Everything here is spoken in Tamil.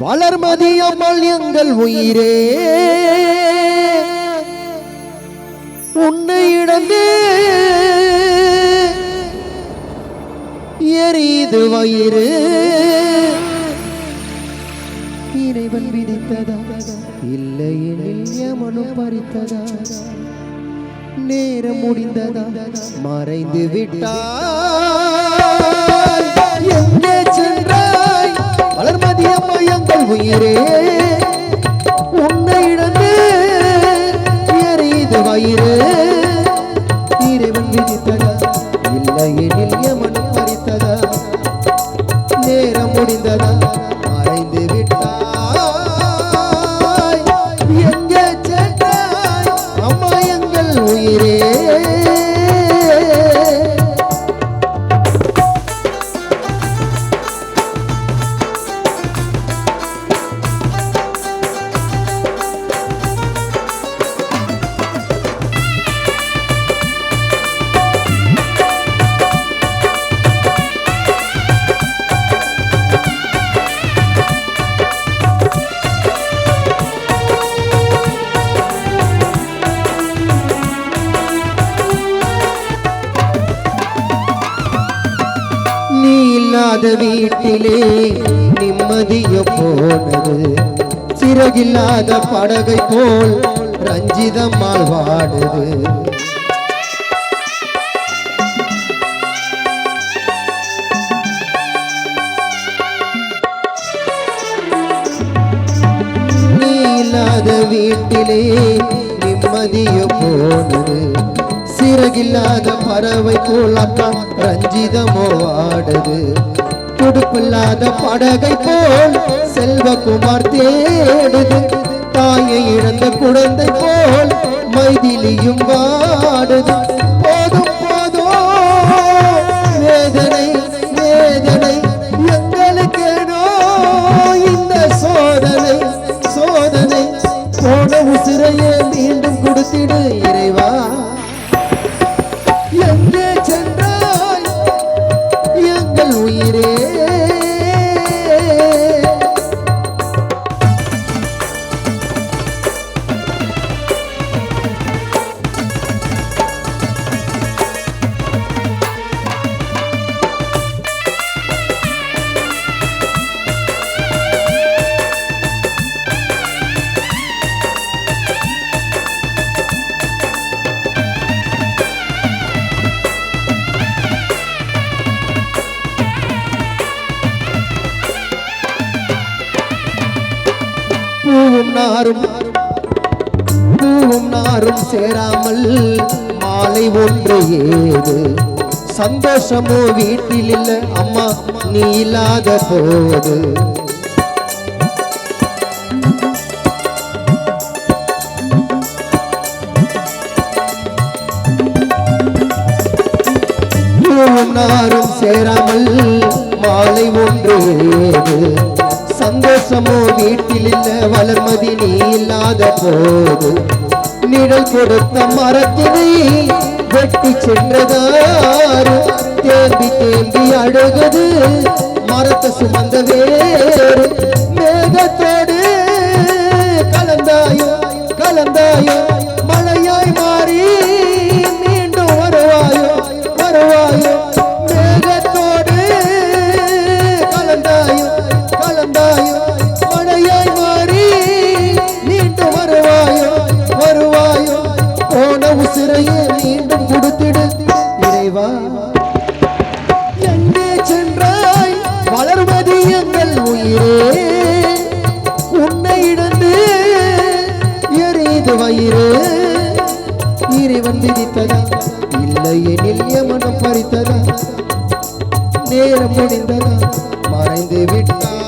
வளர்மதி அம்மாள் எங்கள் உயிரே உன்னை இழந்து எரிது வயிறு இறைவன் விதித்ததா இல்லையெனில் யமனு பறித்ததா நேரம் முடிந்ததா மறைந்து விட்டாய் எங்கே சென்றாய் வளர்மதி அம்மா எங்கள் உயிரே உன்னை இழந்து எரிது வயிறு இறைவன் விதித்ததா இல்லையெனில் யமனு பறித்ததா நேரம் முடிந்ததா மறைந்து விட்டாய் எங்கே சென்றாய் அம்மா எங்கள் உயிரே இல்லாத வீட்டிலே நிம்மதிய போனது சிறகில்லாத படகை போல் ரஞ்சிதம்மாள் வாடுது நீ இல்லாத வீட்டிலே நிம்மதிய போனது சிறகில்லாத பறவை போல் அக்கா ரஞ்சிதமோ ஆடுது துடுப்பில்லாத படகை போல் செல்வகுமார் தேடுது தாயை இழந்த குழந்தை போல் மைதிலியும் வாடுது போதும் போதும் வேதனை வேதனை எங்களுக்கேனோ இந்த சோதனை சோதனை போன உசிரையே மீண்டும் கொடுத்திடு இறைவா எங்கே சென்றாய் எங்கள் உயிரே பூவும் நாரும் சேராமல் மாலை ஒன்று ஏது சந்தோஷமோ வீட்டில் இல்ல அம்மா நீ இல்லாத போது பூவும் நாரும் சேராமல் மாலை ஒன்று ஏது சந்தோஷமோ வீட்டில் இல்ல வளர்மதி நீ இல்லாத போது நிழல் கொடுத்த மரத்தினை வெட்டி சென்றதாரு தேம்பி தேம்பி அழுகுது மரத்தை சுமந்த வேறு மேகத்தோடு கலந்தாயோ கலந்தாயோ மழையாய் மாறி மீண்டும் வருவாயோ வருவாயோ மேகத்தோடு கலந்தாயோ கலந்தாயோ மழையாய் மாறி மீண்டும் வருவாயோ வருவாயோ போன உசிரையே மீண்டும் கொடுத்திடு இறைவா எங்கே சென்றாய் வளர்மதி எங்கள் உயிரே உன்னை இழந்து எரிது வயிறு இறைவன் விதித்ததா இல்லையெனில் யமனம் பறித்ததா நேரம் முடிந்ததா மறைந்து விட்டார்